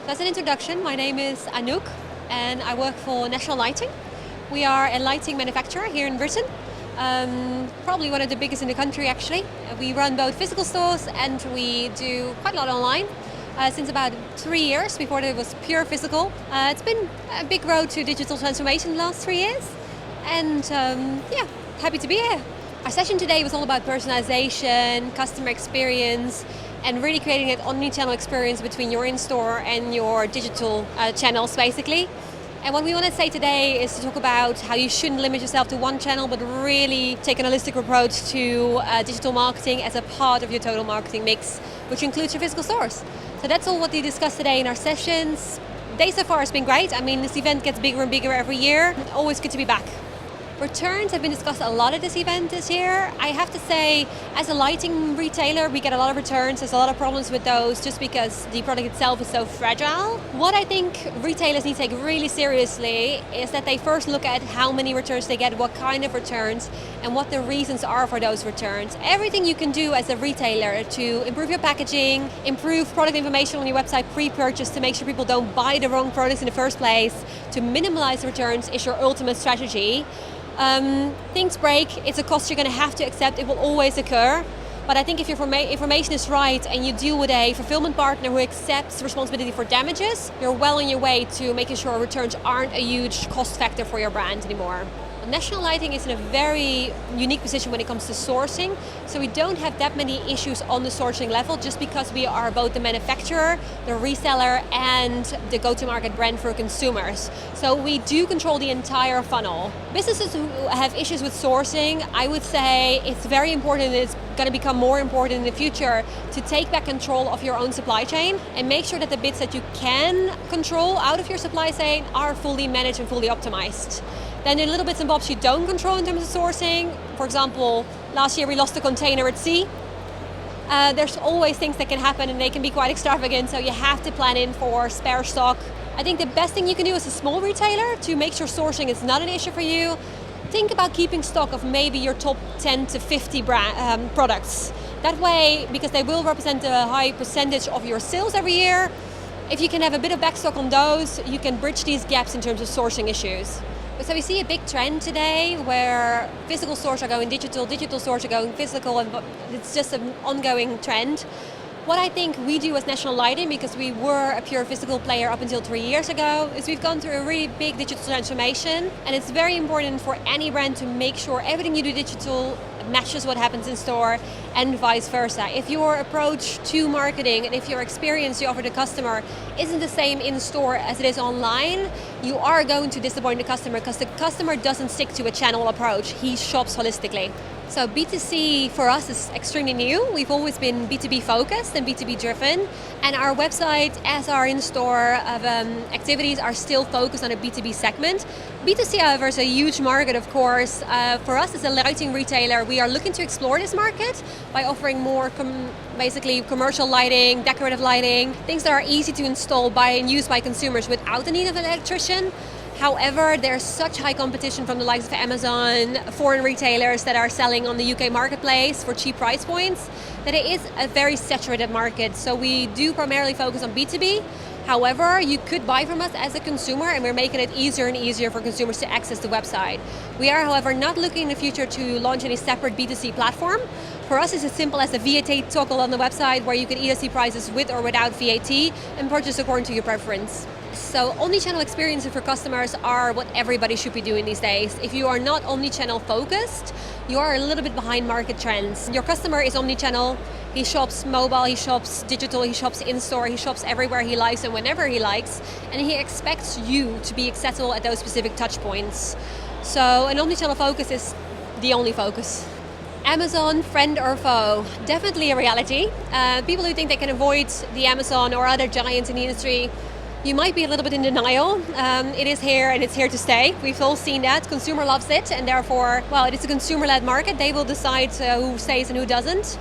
As an introduction, my name is Anouk and I work for National Lighting. We are a lighting manufacturer here in Britain, probably one of the biggest in the country actually. We run both physical stores and we do quite a lot online. Since about 3 years, before it was pure physical. It's been a big road to digital transformation the last 3 years, and happy to be here. Our session today was all about personalization, customer experience, and really creating that omnichannel experience between your in-store and your digital channels, basically. And what we want to say today is to talk about how you shouldn't limit yourself to one channel, but really take an holistic approach to digital marketing as a part of your total marketing mix, which includes your physical stores. So that's all what we discussed today in our sessions. The day so far has been great. I mean, this event gets bigger and bigger every year. Always good to be back. Returns have been discussed a lot at this event this year. I have to say, as a lighting retailer, we get a lot of returns. There's a lot of problems with those just because the product itself is so fragile. What I think retailers need to take really seriously is that they first look at how many returns they get, what kind of returns, and what the reasons are for those returns. Everything you can do as a retailer to improve your packaging, improve product information on your website pre-purchase to make sure people don't buy the wrong products in the first place, to minimize returns is your ultimate strategy. Things break, it's a cost you're going to have to accept, it will always occur. But I think if your information is right and you deal with a fulfillment partner who accepts responsibility for damages, you're well on your way to making sure returns aren't a huge cost factor for your brand anymore. National Lighting is in a very unique position when it comes to sourcing, so we don't have that many issues on the sourcing level just because we are both the manufacturer, the reseller, and the go-to-market brand for consumers. So we do control the entire funnel. Businesses who have issues with sourcing, I would say it's very important, and it's going to become more important in the future to take back control of your own supply chain and make sure that the bits that you can control out of your supply chain are fully managed and fully optimized. Then the little bits and bobs you don't control in terms of sourcing. For example, last year we lost a container at sea. There's always things that can happen and they can be quite extravagant, so you have to plan in for spare stock. I think the best thing you can do as a small retailer to make sure sourcing is not an issue for you, think about keeping stock of maybe your top 10 to 50 products. That way, because they will represent a high percentage of your sales every year, if you can have a bit of backstock on those, you can bridge these gaps in terms of sourcing issues. So we see a big trend today where physical stores are going digital, digital stores are going physical, and it's just an ongoing trend. What I think we do as National Lighting, because we were a pure physical player up until 3 years ago, is we've gone through a really big digital transformation, and it's very important for any brand to make sure everything you do digital matches what happens in store and vice versa. If your approach to marketing and if your experience you offer the customer isn't the same in store as it is online, you are going to disappoint the customer because the customer doesn't stick to a channel approach. He shops holistically. So B2C for us is extremely new. We've always been B2B focused and B2B driven, and our website as our in-store activities are still focused on a B2B segment. B2C, however, is a huge market, of course. For us as a lighting retailer, we are looking to explore this market by offering more basically commercial lighting, decorative lighting, things that are easy to install and use by consumers without the need of an electrician. However, there's such high competition from the likes of Amazon, foreign retailers that are selling on the UK marketplace for cheap price points, that it is a very saturated market. So we do primarily focus on B2B. However, you could buy from us as a consumer, and we're making it easier and easier for consumers to access the website. We are, however, not looking in the future to launch any separate B2C platform. For us, it's as simple as a VAT toggle on the website where you can either see prices with or without VAT and purchase according to your preference. So omnichannel experiences for customers are what everybody should be doing these days. If you are not omnichannel focused, you are a little bit behind market trends. Your customer is omnichannel. He shops mobile, he shops digital, he shops in-store, he shops everywhere he likes and whenever he likes, and he expects you to be accessible at those specific touch points. So an omnichannel focus is the only focus. Amazon, friend or foe? Definitely a reality. People who think they can avoid the Amazon or other giants in the industry, you might be a little bit in denial. It is here and it's here to stay. We've all seen that. Consumer loves it, and therefore, well, it is a consumer-led market. They will decide who stays and who doesn't.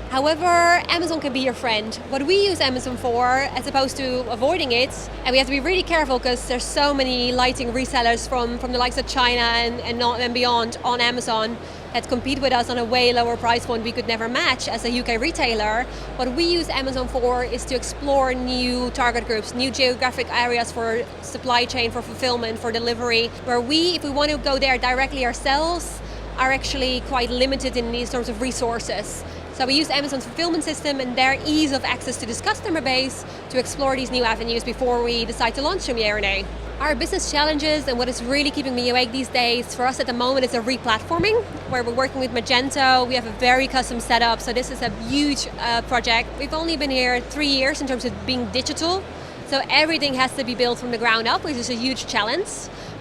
However, Amazon can be your friend. What we use Amazon for, as opposed to avoiding it, and we have to be really careful because there's so many lighting resellers from the likes of China and beyond on Amazon. that compete with us on a way lower price point we could never match as a UK retailer. What we use Amazon for is to explore new target groups, new geographic areas for supply chain, for fulfillment, for delivery, where we, if we want to go there directly ourselves, are actually quite limited in these terms of resources. So we use Amazon's fulfillment system and their ease of access to this customer base to explore these new avenues before we decide to launch them year and day. Our business challenges and what is really keeping me awake these days for us at the moment is a re-platforming, where we're working with Magento. We have a very custom setup, so this is a huge project. We've only been here 3 years in terms of being digital, so everything has to be built from the ground up, which is a huge challenge.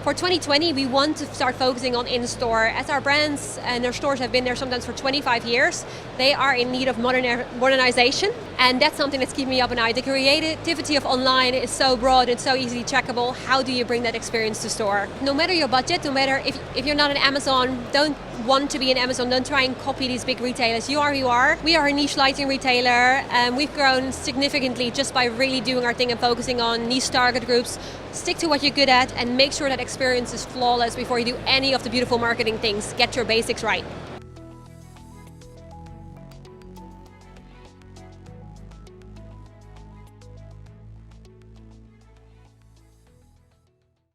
For 2020, we want to start focusing on in-store. As our brands and their stores have been there sometimes for 25 years, they are in need of modernization. And that's something that's keeping me up at night. The creativity of online is so broad and so easily checkable. How do you bring that experience to store? No matter your budget, no matter if you're not an Amazon, don't want to be an Amazon, don't try and copy these big retailers. You are who you are. We are a niche lighting retailer. We've grown significantly just by really doing our thing and focusing on niche target groups. Stick to what you're good at and make sure that experience is flawless before you do any of the beautiful marketing things. Get your basics right.